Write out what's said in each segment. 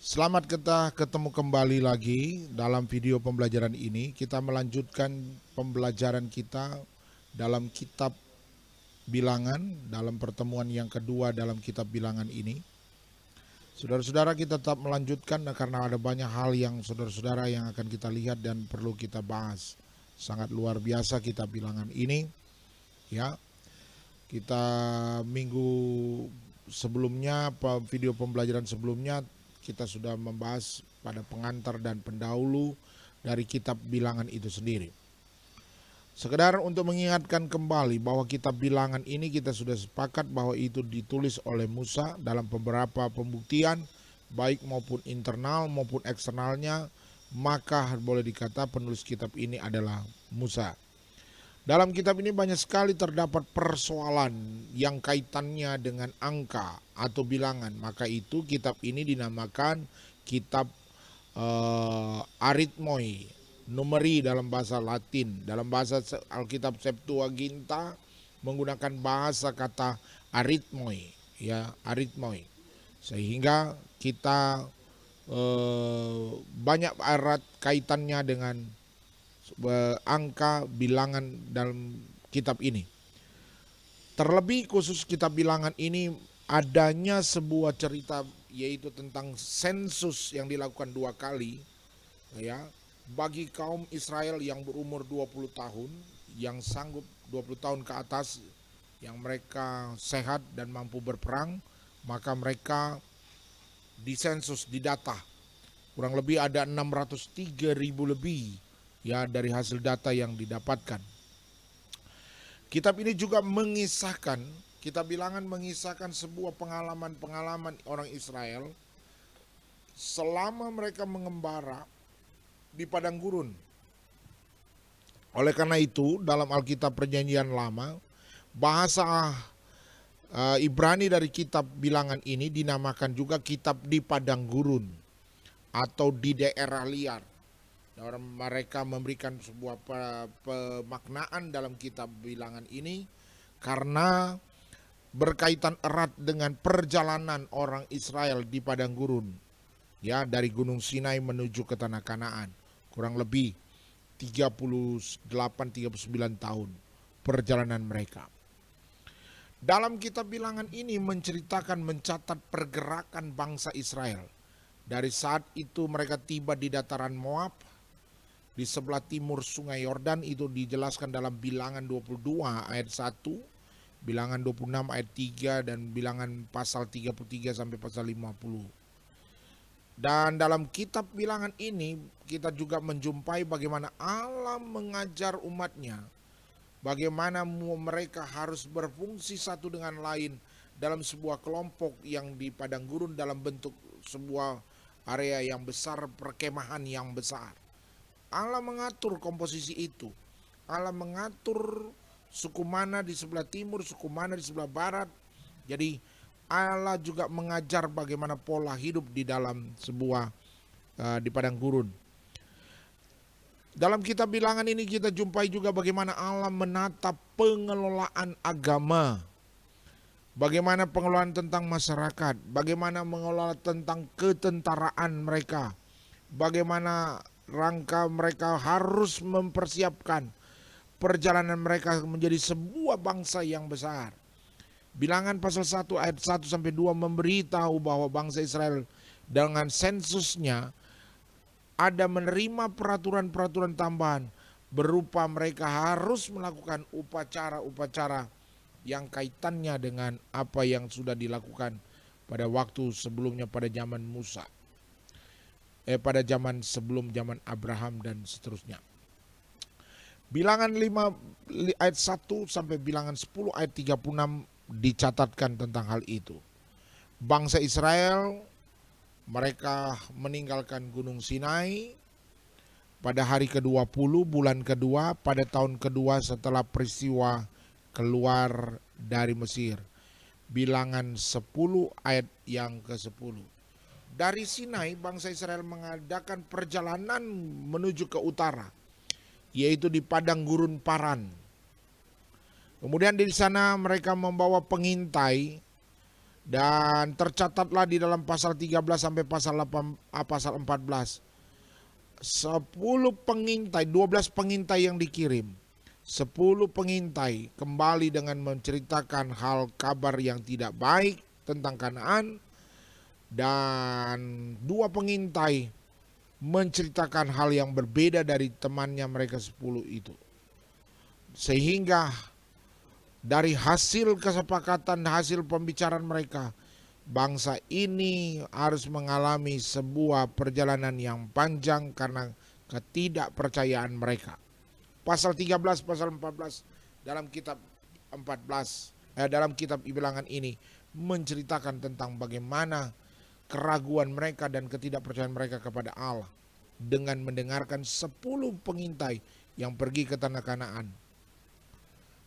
Selamat kita ketemu kembali lagi dalam video pembelajaran ini. Kita melanjutkan pembelajaran kita dalam kitab Bilangan, dalam pertemuan yang kedua dalam kitab Bilangan ini. Saudara-saudara, kita tetap melanjutkan karena ada banyak hal yang saudara-saudara yang akan kita lihat dan perlu kita bahas. Sangat luar biasa kitab Bilangan ini, ya. Kita minggu sebelumnya, video pembelajaran sebelumnya, kita sudah membahas pada pengantar dan pendahulu dari kitab Bilangan itu sendiri. Sekedar untuk mengingatkan kembali bahwa kitab Bilangan ini kita sudah sepakat bahwa itu ditulis oleh Musa dalam beberapa pembuktian, baik maupun internal maupun eksternalnya, maka boleh dikata penulis kitab ini adalah Musa. Dalam kitab ini banyak sekali terdapat persoalan yang kaitannya dengan angka atau bilangan. Maka itu kitab ini dinamakan kitab aritmoi, numeri dalam bahasa Latin. Dalam bahasa Alkitab Septuaginta menggunakan bahasa kata aritmoi, ya, aritmoi. Sehingga kita banyak erat kaitannya dengan angka bilangan dalam kitab ini. Terlebih khusus kitab Bilangan ini adanya sebuah cerita, yaitu tentang sensus yang dilakukan 2 kali, ya, bagi kaum Israel yang berumur 20 tahun, yang sanggup 20 tahun ke atas, yang mereka sehat dan mampu berperang, maka mereka disensus, didata. Kurang lebih ada 603.000 lebih, ya, dari hasil data yang didapatkan. Kitab ini juga mengisahkan, kitab Bilangan mengisahkan sebuah pengalaman-pengalaman orang Israel selama mereka mengembara di padang gurun. Oleh karena itu, dalam Alkitab Perjanjian Lama, bahasa Ibrani dari kitab Bilangan ini dinamakan juga kitab di padang gurun atau di daerah liar. Mereka memberikan sebuah pemaknaan dalam kitab Bilangan ini karena berkaitan erat dengan perjalanan orang Israel di padang gurun, ya, dari Gunung Sinai menuju ke tanah Kanaan. Kurang lebih 38-39 tahun perjalanan mereka. Dalam kitab Bilangan ini mencatat pergerakan bangsa Israel dari saat itu mereka tiba di dataran Moab di sebelah timur sungai Yordan. Itu dijelaskan dalam Bilangan 22 ayat 1, Bilangan 26 ayat 3, dan Bilangan pasal 33 sampai pasal 50. Dan dalam kitab Bilangan ini kita juga menjumpai bagaimana Allah mengajar umatnya, bagaimana mereka harus berfungsi satu dengan lain dalam sebuah kelompok yang di padang gurun dalam bentuk sebuah area yang besar, perkemahan yang besar. Allah mengatur komposisi itu. Allah mengatur suku mana di sebelah timur, suku mana di sebelah barat. Jadi Allah juga mengajar bagaimana pola hidup di dalam sebuah di padang gurun. Dalam kitab Bilangan ini kita jumpai juga bagaimana Allah menata pengelolaan agama. Bagaimana pengelolaan tentang masyarakat, bagaimana mengelola tentang ketentaraan mereka, bagaimana rangka mereka harus mempersiapkan perjalanan mereka menjadi sebuah bangsa yang besar. Bilangan pasal 1 ayat 1 sampai 2 memberitahu bahwa bangsa Israel dengan sensusnya ada menerima peraturan-peraturan tambahan berupa mereka harus melakukan upacara-upacara yang kaitannya dengan apa yang sudah dilakukan pada waktu sebelumnya pada zaman Musa. Pada zaman sebelum zaman Abraham dan seterusnya. Bilangan 5 ayat 1 sampai Bilangan 10 ayat 36 dicatatkan tentang hal itu. Bangsa Israel mereka meninggalkan Gunung Sinai pada hari ke-20 bulan kedua pada tahun kedua setelah peristiwa keluar dari Mesir. Bilangan 10 ayat yang ke-10. Dari Sinai bangsa Israel mengadakan perjalanan menuju ke utara, yaitu di padang gurun Paran. Kemudian di sana mereka membawa pengintai Dan tercatatlah di dalam pasal 13 sampai pasal 14. 10 pengintai, 12 pengintai yang dikirim. 10 pengintai kembali dengan menceritakan hal kabar yang tidak baik tentang Kanaan, dan 2 pengintai menceritakan hal yang berbeda dari temannya mereka 10 itu. Sehingga dari hasil kesepakatan, hasil pembicaraan mereka, bangsa ini harus mengalami sebuah perjalanan yang panjang karena ketidakpercayaan mereka. Pasal 13, pasal 14 dalam kitab 14, dalam kitab Bilangan ini menceritakan tentang bagaimana keraguan mereka dan ketidakpercayaan mereka kepada Allah dengan mendengarkan 10 pengintai yang pergi ke tanah Kanaan.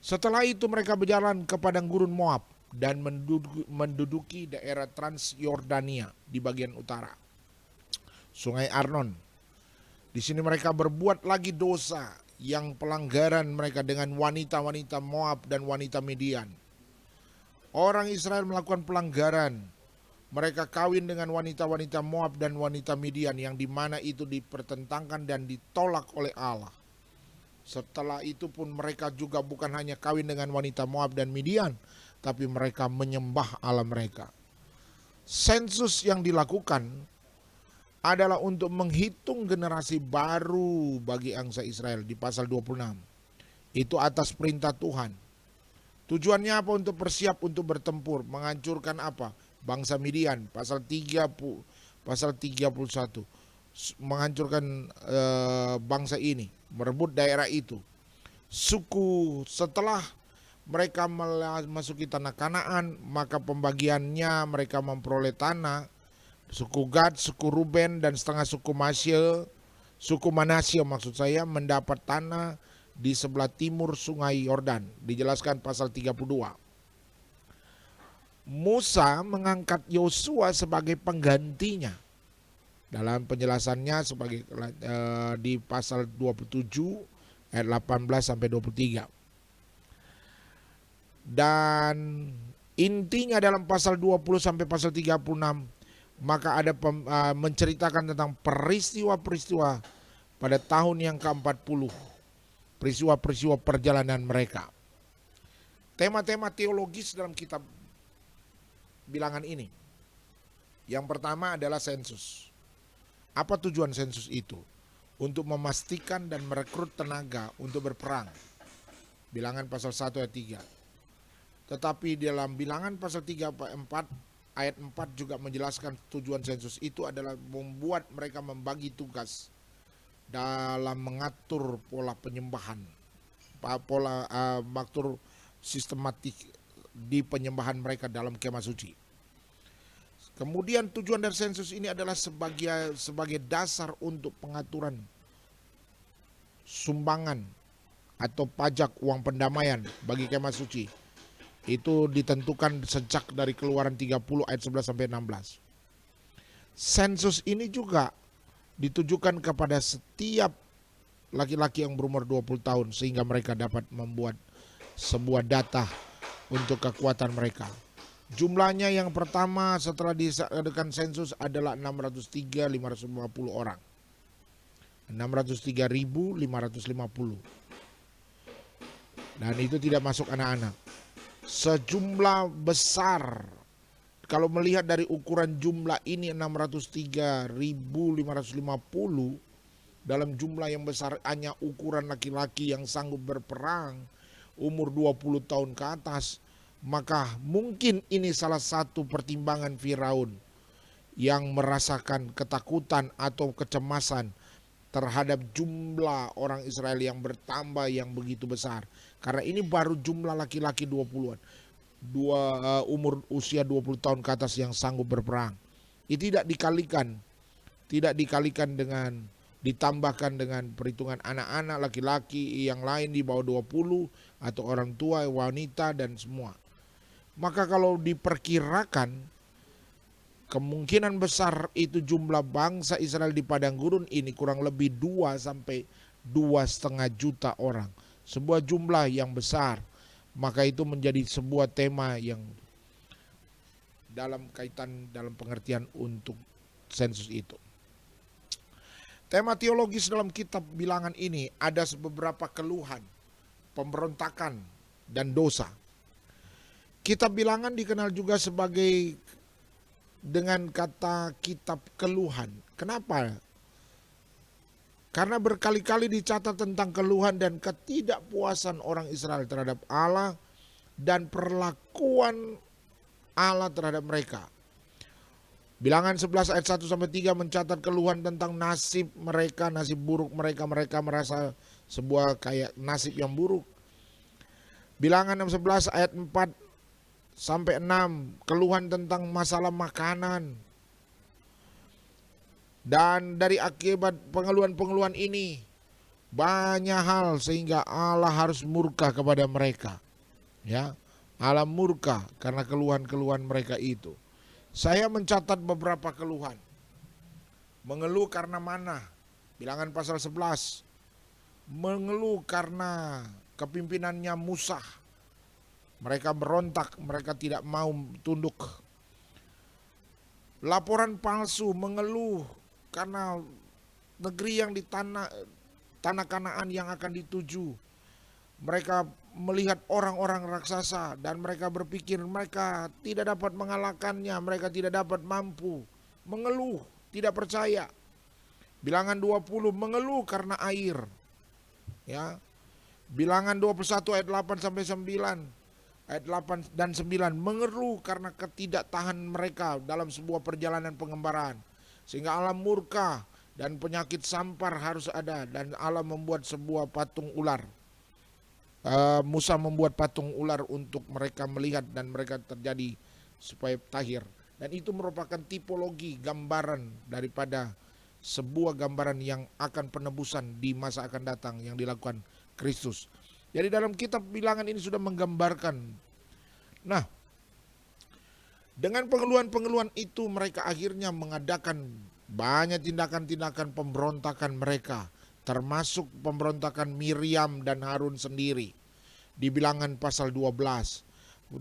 Setelah itu mereka berjalan ke padang gurun Moab dan menduduki daerah Transjordania di bagian utara, Sungai Arnon. Di sini mereka berbuat lagi dosa, yang pelanggaran mereka dengan wanita-wanita Moab dan wanita Midian. Orang Israel melakukan pelanggaran. Mereka kawin dengan wanita-wanita Moab dan wanita Midian, yang dimana itu dipertentangkan dan ditolak oleh Allah. Setelah itu pun mereka juga bukan hanya kawin dengan wanita Moab dan Midian, tapi mereka menyembah Allah mereka. Sensus yang dilakukan adalah untuk menghitung generasi baru bagi bangsa Israel di pasal 26. Itu atas perintah Tuhan. Tujuannya apa? Untuk bersiap untuk bertempur, menghancurkan apa? Bangsa Midian, pasal 31. Menghancurkan bangsa ini, merebut daerah itu. Setelah mereka memasuki tanah Kanaan, maka pembagiannya mereka memperoleh tanah. Suku Gad, suku Ruben, dan setengah suku Manasye maksud saya, mendapat tanah di sebelah timur sungai Yordan. Dijelaskan pasal 32. Musa mengangkat Yosua sebagai penggantinya. Dalam penjelasannya sebagai di pasal 27 ayat 18 sampai 23. Dan intinya dalam pasal 20 sampai pasal 36, maka ada menceritakan tentang peristiwa-peristiwa pada tahun yang ke-40, peristiwa-peristiwa perjalanan mereka. Tema-tema teologis dalam kitab Bilangan ini. Yang pertama adalah sensus. Apa tujuan sensus itu? Untuk memastikan dan merekrut tenaga untuk berperang. Bilangan pasal 1 ayat 3. Tetapi dalam Bilangan pasal 3 ayat 4 juga menjelaskan tujuan sensus itu adalah membuat mereka membagi tugas dalam mengatur pola penyembahan, mengatur sistematik di penyembahan mereka dalam kemah suci. Kemudian tujuan dari sensus ini adalah sebagai dasar untuk pengaturan sumbangan atau pajak uang pendamaian bagi kemah suci. Itu ditentukan sejak dari Keluaran 30 ayat 11 sampai 16. Sensus ini juga ditujukan kepada setiap laki-laki yang berumur 20 tahun sehingga mereka dapat membuat sebuah data untuk kekuatan mereka. Jumlahnya yang pertama setelah diadakan sensus adalah 603.550 orang. 603.550. Dan itu tidak masuk anak-anak. Sejumlah besar, kalau melihat dari ukuran jumlah ini 603.550, dalam jumlah yang besar hanya ukuran laki-laki yang sanggup berperang umur 20 tahun ke atas, maka mungkin ini salah satu pertimbangan Firaun yang merasakan ketakutan atau kecemasan terhadap jumlah orang Israel yang bertambah yang begitu besar. Karena ini baru jumlah laki-laki 20-an. Umur usia 20 tahun ke atas yang sanggup berperang. Itu tidak dikalikan dengan, ditambahkan dengan perhitungan anak-anak laki-laki yang lain di bawah 20 atau orang tua, wanita dan semua. Maka kalau diperkirakan kemungkinan besar itu jumlah bangsa Israel di padang gurun ini kurang lebih 2 sampai 2,5 juta orang. Sebuah jumlah yang besar. Maka itu menjadi sebuah tema yang dalam kaitan dalam pengertian untuk sensus itu. Tema teologis dalam kitab Bilangan ini ada beberapa keluhan, pemberontakan, dan dosa. Kitab Bilangan dikenal juga sebagai dengan kata kitab keluhan. Kenapa? Karena berkali-kali dicatat tentang keluhan dan ketidakpuasan orang Israel terhadap Allah dan perlakuan Allah terhadap mereka. Bilangan 11 ayat 1-3 mencatat keluhan tentang nasib mereka, nasib buruk mereka. Mereka merasa sebuah kayak nasib yang buruk. Bilangan 11 ayat 4-6 keluhan tentang masalah makanan. Dan dari akibat pengeluhan-pengeluhan ini banyak hal sehingga Allah harus murka kepada mereka. Ya, Allah murka karena keluhan-keluhan mereka itu. Saya mencatat beberapa keluhan. Mengeluh karena mana? Bilangan pasal 11. Mengeluh karena kepimpinannya Musa. Mereka berontak, mereka tidak mau tunduk. Laporan palsu, mengeluh karena negeri yang di tanah Kanaan yang akan dituju. Mereka melihat orang-orang raksasa dan mereka berpikir mereka tidak dapat mengalahkannya, mereka tidak dapat mampu. Mengeluh, tidak percaya. Bilangan 20 mengeluh karena air. Ya. Bilangan 21 ayat 8-9, ayat 8 dan 9 mengeluh karena ketidaktahan mereka dalam sebuah perjalanan pengembaraan. Sehingga Allah murka dan penyakit sampar harus ada dan Allah membuat sebuah patung ular. Musa membuat patung ular untuk mereka melihat dan mereka terjadi supaya tahir. Dan itu merupakan tipologi gambaran daripada sebuah gambaran yang akan penebusan di masa akan datang yang dilakukan Kristus. Jadi dalam kitab Bilangan ini sudah menggambarkan. Nah, dengan pengeluhan-pengeluhan itu mereka akhirnya mengadakan banyak tindakan-tindakan pemberontakan mereka. Termasuk pemberontakan Miriam dan Harun sendiri di Bilangan pasal 12.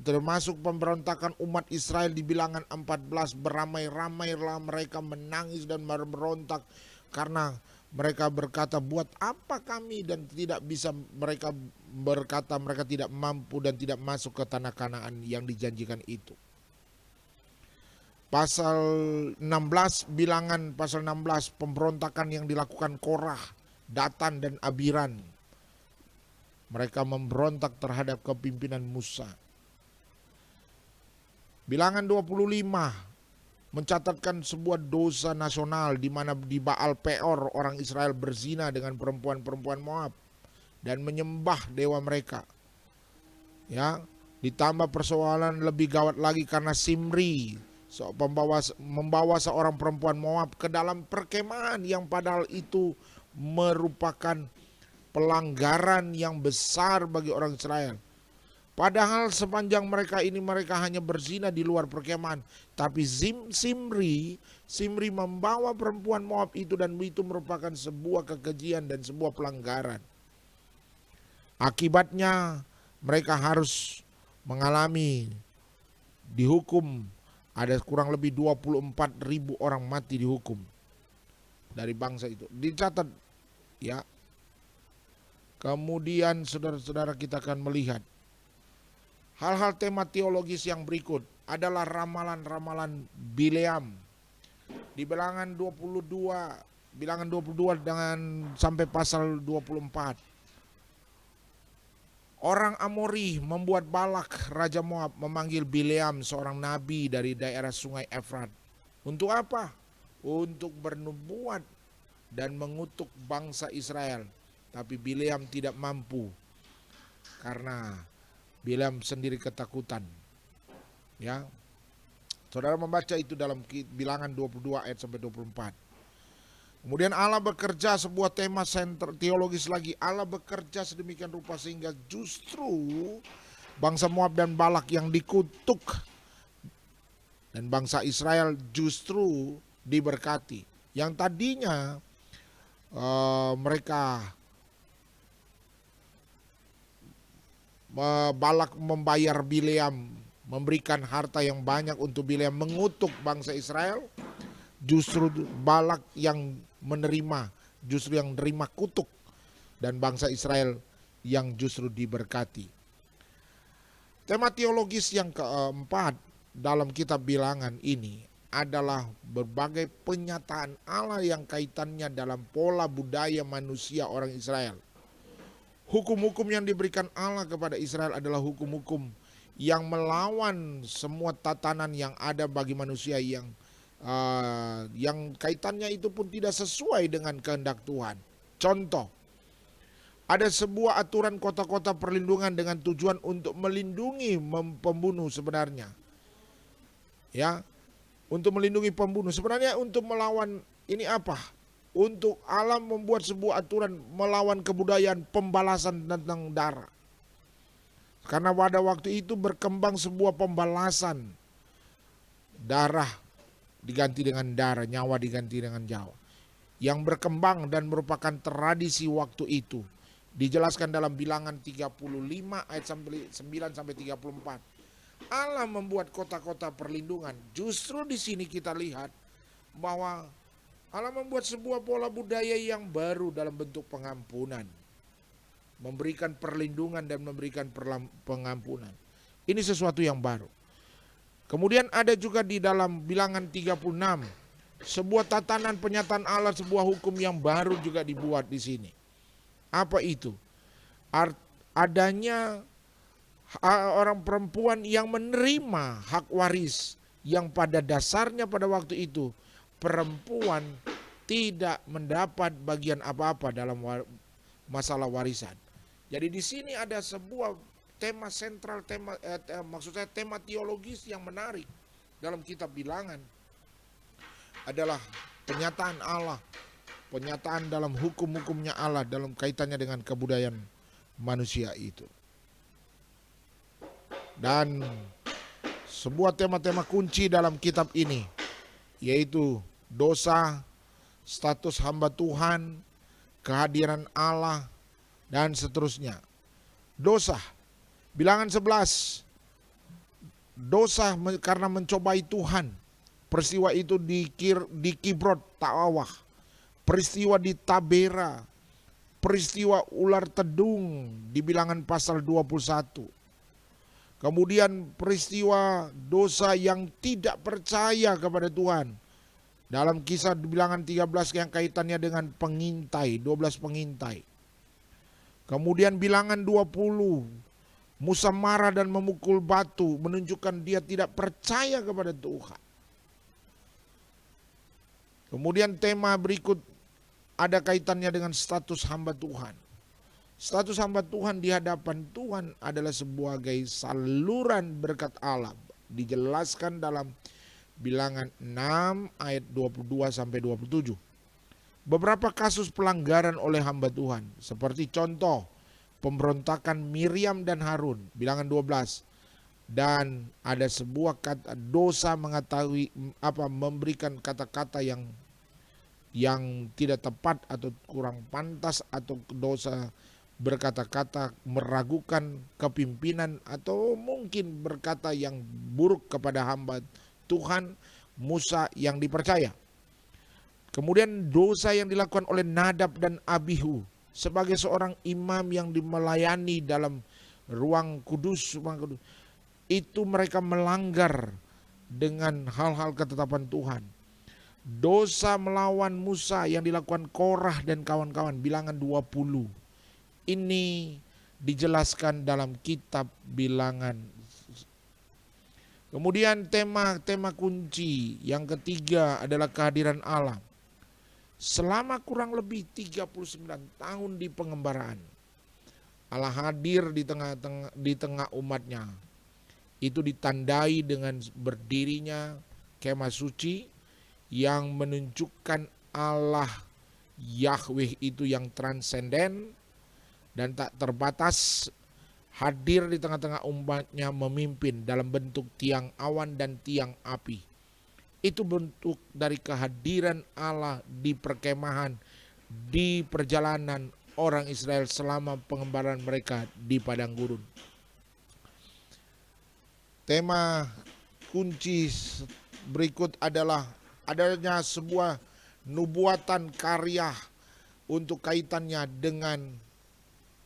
Termasuk pemberontakan umat Israel di Bilangan 14. Beramai-ramailah mereka menangis dan berontak karena mereka berkata, buat apa kami, dan tidak bisa. Mereka berkata mereka tidak mampu dan tidak masuk ke tanah Kanaan yang dijanjikan itu. Pasal 16, Bilangan pasal 16, pemberontakan yang dilakukan Korah, Datan dan Abiram. Mereka memberontak terhadap kepimpinan Musa. Bilangan 25 mencatatkan sebuah dosa nasional di mana di Baal Peor orang Israel berzina dengan perempuan-perempuan Moab dan menyembah dewa mereka. Ya, ditambah persoalan lebih gawat lagi karena Simri membawa seorang perempuan Moab ke dalam perkemahan yang padahal itu merupakan pelanggaran yang besar bagi orang Israel. Padahal sepanjang mereka hanya berzina di luar perkemahan. Tapi Simri membawa perempuan Moab itu dan itu merupakan sebuah kekejian dan sebuah pelanggaran. Akibatnya mereka harus mengalami dihukum. Ada kurang lebih 24.000 orang mati dihukum dari bangsa itu. Dicatat ya. Kemudian saudara-saudara kita akan melihat hal-hal tema teologis yang berikut adalah ramalan-ramalan Bileam. Di Bilangan 22 dengan sampai pasal 24. Orang Amori membuat Balak Raja Moab memanggil Bileam seorang nabi dari daerah sungai Efrat. Untuk apa? Untuk bernubuat dan mengutuk bangsa Israel. Tapi Bileam tidak mampu karena Bileam sendiri ketakutan. Ya. Saudara membaca itu dalam Bilangan 22 ayat sampai 24. Kemudian Allah bekerja, sebuah tema teologis lagi. Allah bekerja sedemikian rupa sehingga justru bangsa Moab dan Balak yang dikutuk dan bangsa Israel justru diberkati. Yang tadinya mereka Balak membayar Bileam memberikan harta yang banyak untuk Bileam mengutuk bangsa Israel, justru Balak yang menerima, justru yang menerima kutuk, dan bangsa Israel yang justru diberkati. Tema teologis yang keempat dalam kitab Bilangan ini adalah berbagai penyataan Allah yang kaitannya dalam pola budaya manusia orang Israel. Hukum-hukum yang diberikan Allah kepada Israel adalah hukum-hukum yang melawan semua tatanan yang ada bagi manusia yang kaitannya itu pun tidak sesuai dengan kehendak Tuhan. Contoh, ada sebuah aturan kota-kota perlindungan dengan tujuan untuk melindungi pembunuh sebenarnya. Ya, untuk melindungi pembunuh. Sebenarnya untuk melawan ini apa? Untuk Allah membuat sebuah aturan melawan kebudayaan pembalasan tentang darah. Karena pada waktu itu berkembang sebuah pembalasan. Darah diganti dengan darah, nyawa diganti dengan nyawa. Yang berkembang dan merupakan tradisi waktu itu. Dijelaskan dalam Bilangan 35 ayat 9 sampai 34. Allah membuat kota-kota perlindungan. Justru di sini kita lihat bahwa Allah membuat sebuah pola budaya yang baru dalam bentuk pengampunan. Memberikan perlindungan dan memberikan pengampunan. Ini sesuatu yang baru. Kemudian ada juga di dalam Bilangan 36. Sebuah tatanan penyataan Allah, sebuah hukum yang baru juga dibuat di sini. Apa itu? Adanya orang perempuan yang menerima hak waris, yang pada dasarnya pada waktu itu perempuan tidak mendapat bagian apa-apa dalam masalah warisan. Jadi di sini ada sebuah tema sentral, tema teologis yang menarik dalam kitab Bilangan adalah penyataan Allah, penyataan dalam hukum-hukumnya Allah dalam kaitannya dengan kebudayaan manusia itu. Dan sebuah tema-tema kunci dalam kitab ini yaitu dosa, status hamba Tuhan, kehadiran Allah, dan seterusnya. Dosa, Bilangan 11, dosa karena mencobai Tuhan. Peristiwa itu di Kibrot Ta'awah, peristiwa di Tabera, peristiwa ular tedung di Bilangan pasal 21. Kemudian peristiwa dosa yang tidak percaya kepada Tuhan. Dalam kisah Bilangan 13 yang kaitannya dengan pengintai, 12 pengintai. Kemudian Bilangan 20, Musa marah dan memukul batu, menunjukkan dia tidak percaya kepada Tuhan. Kemudian tema berikut ada kaitannya dengan status hamba Tuhan. Status hamba Tuhan di hadapan Tuhan adalah sebagai saluran berkat Allah. Dijelaskan dalam Bilangan 6 ayat 22 sampai 27. Beberapa kasus pelanggaran oleh hamba Tuhan, seperti contoh pemberontakan Miriam dan Harun, Bilangan 12. Dan ada sebuah kata dosa memberikan kata-kata yang tidak tepat atau kurang pantas, atau dosa berkata-kata meragukan kepimpinan, atau mungkin berkata yang buruk kepada hamba Tuhan Musa yang dipercaya. Kemudian dosa yang dilakukan oleh Nadab dan Abihu sebagai seorang imam yang melayani dalam ruang kudus, itu mereka melanggar dengan hal-hal ketetapan Tuhan. Dosa melawan Musa yang dilakukan Korah dan kawan-kawan, Bilangan 20. Ini dijelaskan dalam kitab Bilangan. Kemudian tema kunci yang ketiga adalah kehadiran Allah. Selama kurang lebih 39 tahun di pengembaraan, Allah hadir di tengah umatnya. Itu ditandai dengan berdirinya kemah suci yang menunjukkan Allah Yahweh itu yang transenden dan tak terbatas, hadir di tengah-tengah umatnya memimpin dalam bentuk tiang awan dan tiang api. Itu bentuk dari kehadiran Allah di perkemahan, di perjalanan orang Israel selama pengembaraan mereka di padang gurun. Tema kunci berikut adalah adanya sebuah nubuatan karya untuk kaitannya dengan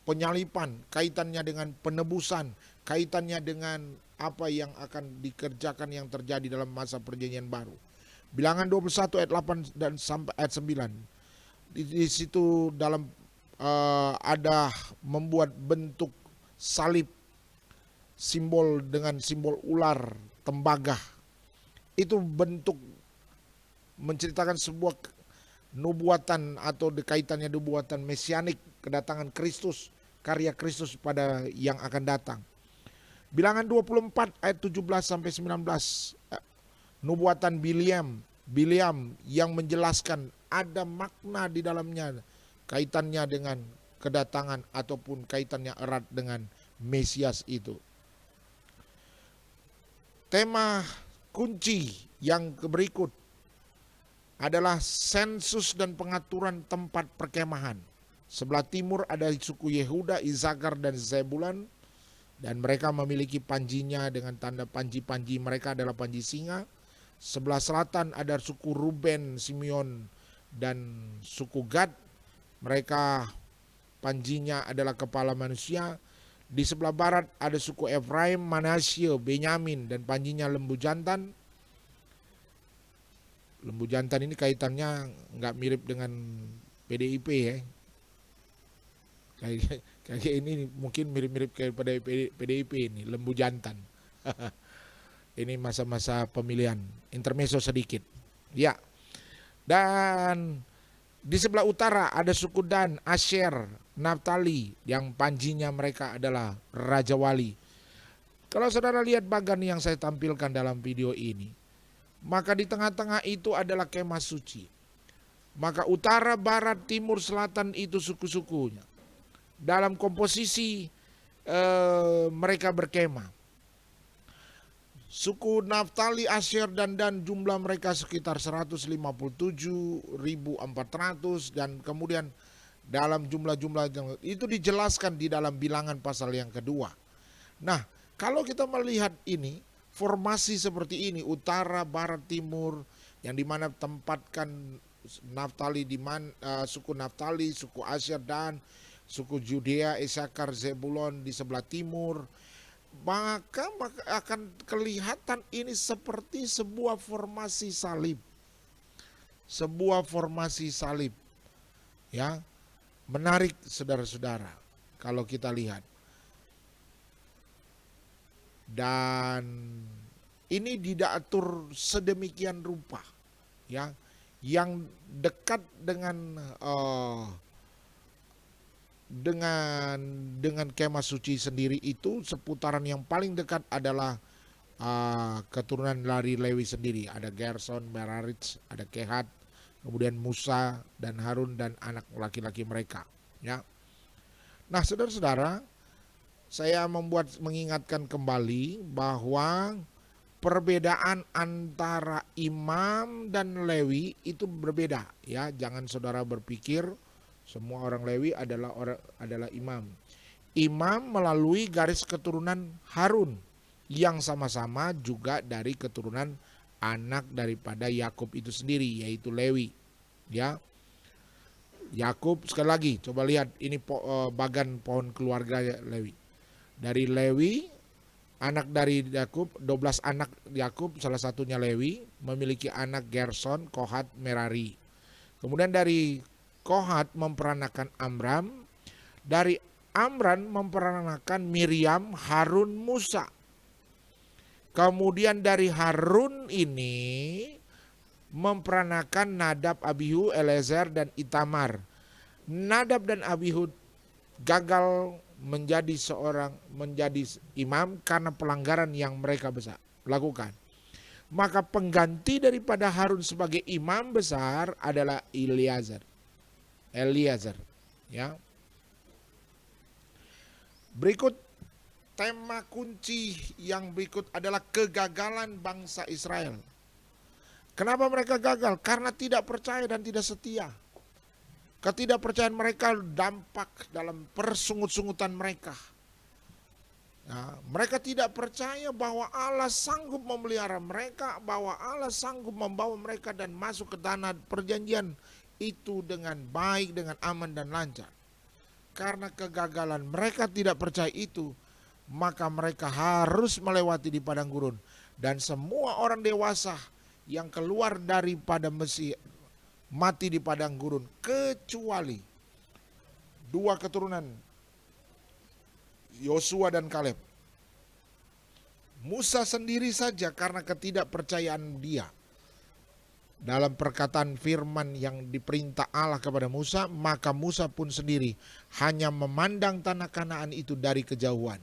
penyalipan, kaitannya dengan penebusan, kaitannya dengan apa yang akan dikerjakan yang terjadi dalam masa perjanjian baru. Bilangan 21 ayat 8 dan sampai ayat 9. Di situ dalam ada membuat bentuk salib, simbol dengan simbol ular, tembaga. Itu bentuk menceritakan sebuah nubuatan atau kaitannya nubuatan mesianik, kedatangan Kristus, karya Kristus pada yang akan datang. Bilangan 24 ayat 17 sampai 19, nubuatan Bileam yang menjelaskan ada makna di dalamnya kaitannya dengan kedatangan ataupun kaitannya erat dengan Mesias itu. Tema kunci yang berikut adalah sensus dan pengaturan tempat perkemahan. Sebelah timur ada suku Yehuda, Isakar dan Zebulun, dan mereka memiliki panjinya dengan tanda panji-panji mereka adalah panji singa. Sebelah selatan ada suku Ruben, Simeon dan suku Gad. Mereka panjinya adalah kepala manusia. Di sebelah barat ada suku Efraim, Manasye, Benyamin dan panjinya lembu jantan. Lembu jantan ini kaitannya nggak mirip dengan PDIP ya. Kayak ini mungkin mirip-mirip kayak pada PDIP ini, lembu jantan. Ini masa-masa pemilihan, intermezzo sedikit. Ya. Dan di sebelah utara ada suku Dan, Asher, Naftali yang panjinya mereka adalah Raja Wali. Kalau saudara lihat bagan yang saya tampilkan dalam video ini, maka di tengah-tengah itu adalah kemah suci. Maka utara, barat, timur, selatan itu suku-sukunya. Dalam komposisi mereka berkemah. Suku Naftali, Asher dan Dan jumlah mereka sekitar 157.400 dan kemudian dalam jumlah-jumlah itu dijelaskan di dalam bilangan pasal yang kedua. Nah, kalau kita melihat ini, formasi seperti ini, utara, barat, timur, yang dimana tempatkan Naftali suku Naftali, suku Asher dan suku Yudea, Isakar, Zebulon di sebelah timur, maka akan kelihatan ini seperti sebuah formasi salib. Sebuah formasi salib. Ya. Menarik saudara-saudara kalau kita lihat. Dan ini diatur sedemikian rupa, ya, yang dekat dengan kemah suci sendiri itu seputaran yang paling dekat adalah keturunan dari Lewi sendiri. Ada Gerson, Merari, ada Kehat, kemudian Musa dan Harun dan anak laki-laki mereka. Ya. Nah, saudara-saudara, saya mengingatkan kembali bahwa perbedaan antara imam dan Lewi itu berbeda. Ya, jangan saudara berpikir semua orang Lewi adalah imam. Imam melalui garis keturunan Harun yang sama-sama juga dari keturunan anak daripada Yakub itu sendiri, yaitu Lewi. Ya, Yakub sekali lagi coba lihat ini bagan pohon keluarga Lewi. Dari Lewi, anak dari Yakub, 12 anak Yakub, salah satunya Lewi, memiliki anak Gerson, Kohat, Merari. Kemudian dari Kohat memperanakan Amram, dari Amram memperanakan Miriam, Harun, Musa. Kemudian dari Harun ini memperanakan Nadab, Abihu, Eleazar dan Itamar. Nadab dan Abihu gagal menjadi imam karena pelanggaran yang mereka lakukan. Maka pengganti daripada Harun sebagai imam besar adalah Eleazar. Ya. Berikut tema kunci yang berikut adalah kegagalan bangsa Israel. Kenapa mereka gagal? Karena tidak percaya dan tidak setia. Ketidakpercayaan mereka dampak dalam persungut-sungutan mereka. Ya, mereka tidak percaya bahwa Allah sanggup memelihara mereka, bahwa Allah sanggup membawa mereka dan masuk ke tanah perjanjian itu dengan baik, dengan aman dan lancar. Karena kegagalan mereka tidak percaya itu, maka mereka harus melewati di padang gurun. Dan semua orang dewasa yang keluar daripada Mesir mati di padang gurun, kecuali dua keturunan Yosua dan Kaleb. Musa sendiri saja karena ketidakpercayaan dia dalam perkataan firman yang diperintah Allah kepada Musa, maka Musa pun sendiri hanya memandang tanah Kanaan itu dari kejauhan.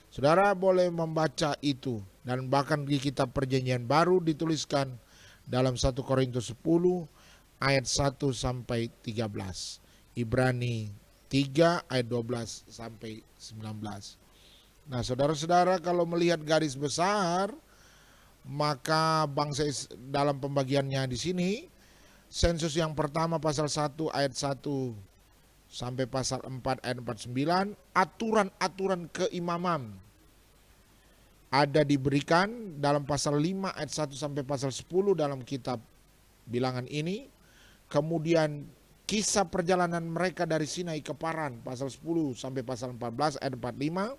Saudara boleh membaca itu, dan bahkan di kitab perjanjian baru dituliskan dalam 1 Korintus 10 ayat 1 sampai 13. Ibrani 3 ayat 12 sampai 19. Nah, saudara-saudara, kalau melihat garis besar, maka bangsa dalam pembagiannya di sini, sensus yang pertama pasal 1 ayat 1 sampai pasal 4 ayat 49, aturan-aturan keimaman ada diberikan dalam pasal 5 ayat 1 sampai pasal 10 dalam kitab Bilangan ini. Kemudian kisah perjalanan mereka dari Sinai ke Paran pasal 10 sampai pasal 14 ayat 45.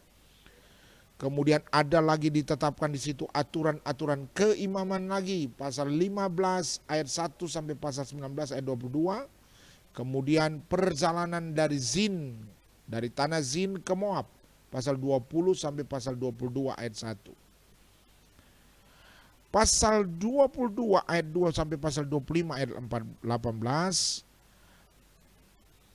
Kemudian ada lagi ditetapkan di situ aturan-aturan keimaman lagi pasal 15 ayat 1 sampai pasal 19 ayat 22. Kemudian perjalanan dari Zin, dari tanah Zin ke Moab pasal 20 sampai pasal 22 ayat 1. Pasal 22 ayat 2 sampai pasal 25 ayat 18.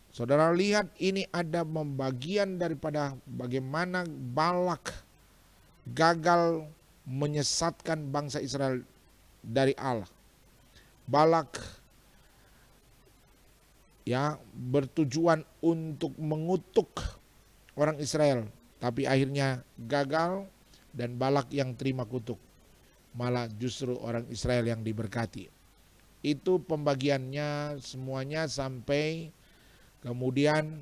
Saudara lihat, ini ada pembagian daripada bagaimana Balak gagal menyesatkan bangsa Israel dari Allah. Balak bertujuan untuk mengutuk orang Israel, tapi akhirnya gagal dan Balak yang terima kutuk. Malah justru orang Israel yang diberkati. Itu pembagiannya semuanya sampai kemudian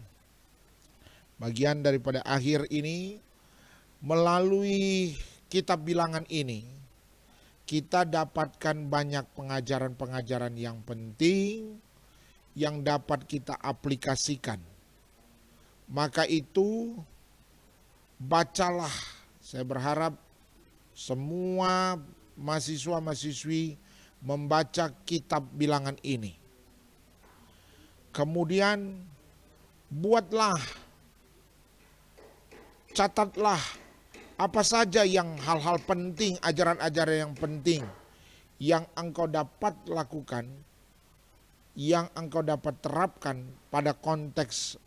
bagian daripada akhir ini. Melalui kitab Bilangan ini, kita dapatkan banyak pengajaran-pengajaran yang penting yang dapat kita aplikasikan. Maka itu bacalah. Saya berharap semua mahasiswa-mahasiswi membaca kitab Bilangan ini. Kemudian buatlah, catatlah apa saja yang hal-hal penting, ajaran-ajaran yang penting yang engkau dapat lakukan, yang engkau dapat terapkan pada konteks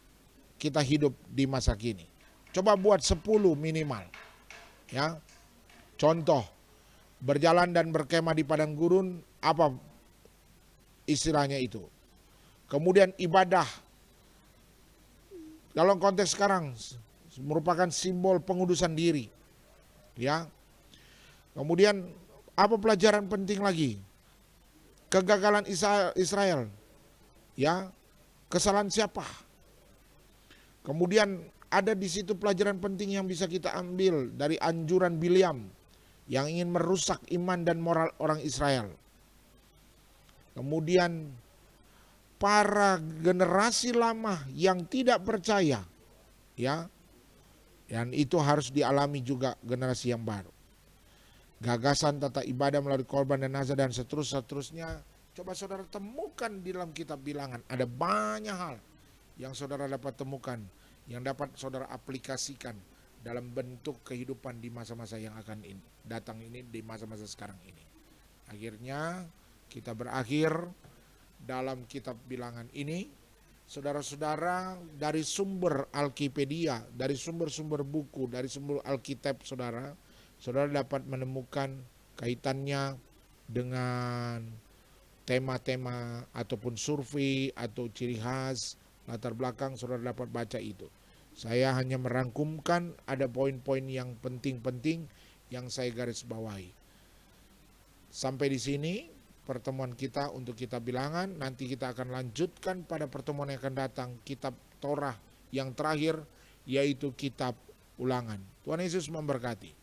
kita hidup di masa kini. Coba buat 10 minimal. Ya. Contoh, berjalan dan berkemah di padang gurun, apa istilahnya itu? Kemudian ibadah. Dalam konteks sekarang merupakan simbol pengudusan diri. Ya. Kemudian apa pelajaran penting lagi? Kegagalan Israel. Ya. Kesalahan siapa? Kemudian ada di situ pelajaran penting yang bisa kita ambil dari anjuran Bileam yang ingin merusak iman dan moral orang Israel. Kemudian para generasi lama yang tidak percaya, ya, dan itu harus dialami juga generasi yang baru. Gagasan tata ibadah melalui korban dan nazar dan seterusnya. Coba saudara temukan di dalam kitab Bilangan. Ada banyak hal yang saudara dapat temukan, yang dapat saudara aplikasikan dalam bentuk kehidupan di masa-masa yang akan datang ini, di masa-masa sekarang ini. Akhirnya kita berakhir dalam kitab Bilangan ini. Saudara-saudara, dari sumber Alkipedia, dari sumber-sumber buku, dari sumber Alkitab saudara dapat menemukan kaitannya dengan tema-tema ataupun survei atau ciri khas latar belakang. Saudara dapat baca itu. Saya hanya merangkumkan, ada poin-poin yang penting-penting yang saya garis bawahi. Sampai di sini pertemuan kita untuk kitab Bilangan. Nanti kita akan lanjutkan pada pertemuan yang akan datang kitab Torah yang terakhir, yaitu kitab Ulangan. Tuhan Yesus memberkati.